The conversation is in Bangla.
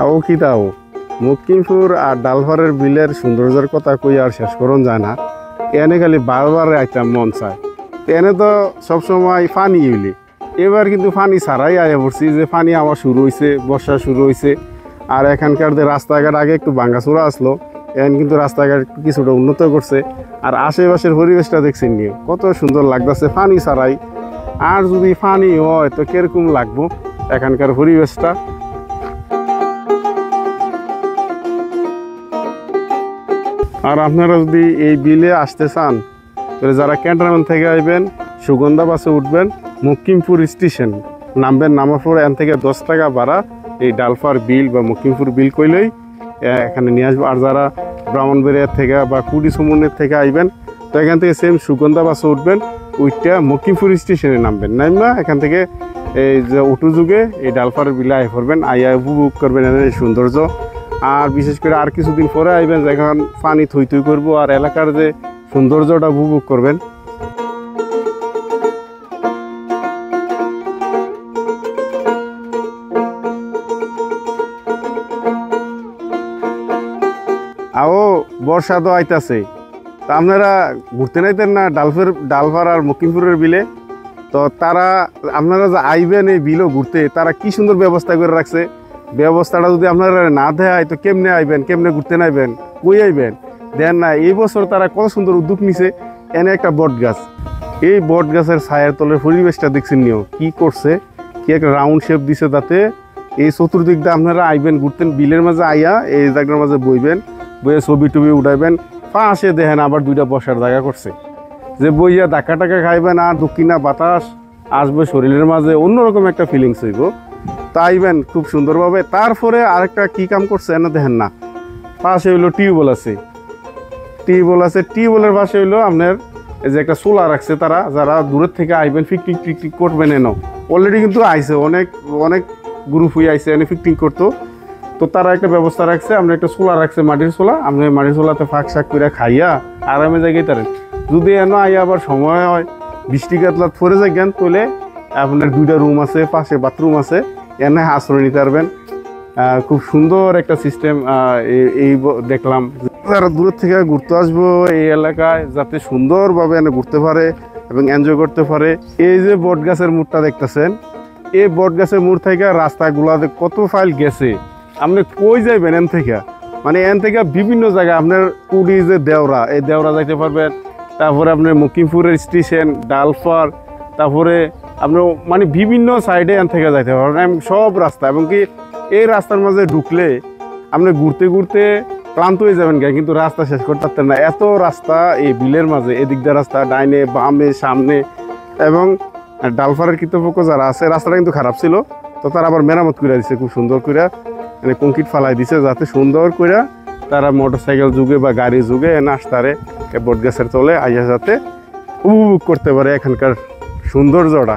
আও কি তাও মকিমপুর আর ডালফারের বিলের সৌন্দর্যের কথা কই আর শেষ করন যায় না। এনে খালি বারবার আইতাম মন চায়। এনে তো সবসময় পানি ইউলি, এবার কিন্তু পানি ছাড়াই আয়া পড়ছি যে পানি আবার শুরু হয়েছে, বর্ষা শুরু হয়েছে। আর এখানকার যে রাস্তাঘাট আগে একটু ভাঙ্গাচোরা আসলো, এখন কিন্তু রাস্তাঘাট কিছুটা উন্নত করছে। আর আশেপাশের পরিবেশটা দেখছেন নিয়ে কত সুন্দর লাগতেছে পানি ছাড়াই। আর যদি পানি হয় তো কিরকম লাগবো এখানকার পরিবেশটা। আর আপনারা যদি এই বিলে আসতে চান তাহলে যারা ক্যান্টনমেন্ট থেকে আসবেন সুগন্ধা বাসে উঠবেন, মকিমপুর স্টেশন নামবেন। নামার পর এখান থেকে 10 টাকা ভাড়া এই ডালফার বিল বা মকিমপুর বিল কইলেই এখানে নিয়ে আসবো। আর যারা ব্রাহ্মণবাড়িয়ার থেকে বা কুড়ি সুমনের থেকে আসবেন তো এখান থেকে সেম সুগন্ধা বাসে উঠবেন, ওইটা মকিমপুর স্টেশনে নামবেন। নামা এখান থেকে এই যে অটো যুগে এই ডালফার বিলে আই পড়বেন, আইয়া উপভোগ করবেন এই সৌন্দর্য। আর বিশেষ করে আর কিছুদিন পরে আইবেন যখন পানি থই থই করবো আর এলাকার যে সৌন্দর্যটা উপভোগ করবেন। আও বর্ষা তো আইতাছে, তা আপনারা ঘুরতে নাইতেন না ডালফার আর মকিমপুরের বিলে? তো তারা আপনারা যে আইবেন এই বিলও ঘুরতে, তারা কি সুন্দর ব্যবস্থা করে রাখছে। ব্যবস্থাটা যদি আপনারা না দেয় তো কেমনে আইবেন, কেমনে ঘুরতে নাইবেন, কই আইবেন? দেন না এই বছর তারা কত সুন্দর উদ্যোগ নিছে। এনে একটা বট গাছ, এই বট গাছের ছায়ার তলের পরিবেশটা দেখছেন নিও কি করছে, কি একটা রাউন্ড শেপ দিছে। তাতে এই চতুর্দিক দিয়ে আপনারা আইবেন ঘুরতেন, বিলের মাঝে আইয়া এই জায়গার মাঝে বইবেন, বইয়ে ছবি টবি উঠাইবেন। পাশে দেখেন আবার দুইটা বসার জায়গা করছে, যে বইয়া ধাক্কা টাকা খাইবেন আর দক্ষিণা বাতাস আসবে শরীরের মাঝে, অন্যরকম একটা ফিলিংস হইব। তাইবেন খুব সুন্দরভাবে। তারপরে আরেকটা কি কাম করছে এনে দেখেন না, পাশে হইলো টিউবওয়েল আছে, টিউবওয়েলের পাশে হইলো আপনার এই যে একটা সোলার রাখছে। তারা যারা দূরের থেকে আইবেন পিকনিক টিকনিক করবেন এনো, অলরেডি কিন্তু আইছে অনেক অনেক গ্রুপ হয়ে আইছে এনে পিকনিক করতো। তো তারা একটা ব্যবস্থা রাখছে, আমরা একটা সোলার রাখছে, মাটির সোলা। আপনি মাটির সোলাতে ফাঁক শাক করে খাইয়া আরামে জায়গায় তারেন। যদি এনো আইয়া আবার সময় হয় বৃষ্টি কাতলাত পরে যাইবেন, তোলে আপনার দুইটা রুম আছে, পাশে বাথরুম আছে, এনে আশ্রয় নিতে পারবেন। খুব সুন্দর একটা সিস্টেম এই দেখলাম। যারা দূরের থেকে ঘুরতে আসবো এই এলাকায় যাতে সুন্দরভাবে এনে ঘুরতে পারে এবং এনজয় করতে পারে। এই যে বট গাছের মুড়টা দেখতেছেন, এই বট গাছের মুড় থেকে রাস্তাগুলাতে কত ফাইল গেছে। আপনি কই যাইবেন এন থেকে, মানে এন থেকে বিভিন্ন জায়গায় আপনার কুড়ি যে দেওরা, এই দেওরা যাইতে পারবেন। তারপরে আপনার মকিমপুরের স্টেশন, ডালফার, তারপরে আপনার মানে বিভিন্ন সাইডে এন থেকে যাইতে পারবেন সব রাস্তা। এবং কি এই রাস্তার মাঝে ঢুকলে আপনি ঘুরতে ঘুরতে ক্লান্ত হয়ে যাবেন গায়ে, কিন্তু রাস্তা শেষ করতে পারতেন না, এত রাস্তা এই বিলের মাঝে। এদিক দিয়ে রাস্তা ডাইনে বামে সামনে। এবং ডালফারের কৃতপক্ষ যারা আছে, রাস্তাটা কিন্তু খারাপ ছিল, তো তারা আবার মেরামত করে দিচ্ছে খুব সুন্দর করে, মানে কংক্রিট ফালাই দিছে যাতে সুন্দর করে তারা মোটরসাইকেল যুগে বা গাড়ি যুগে এনে আসতারে বট গাছের তলে আইয়া যাতে উপভোগ করতে পারে এখানকার সৌন্দর্যটা।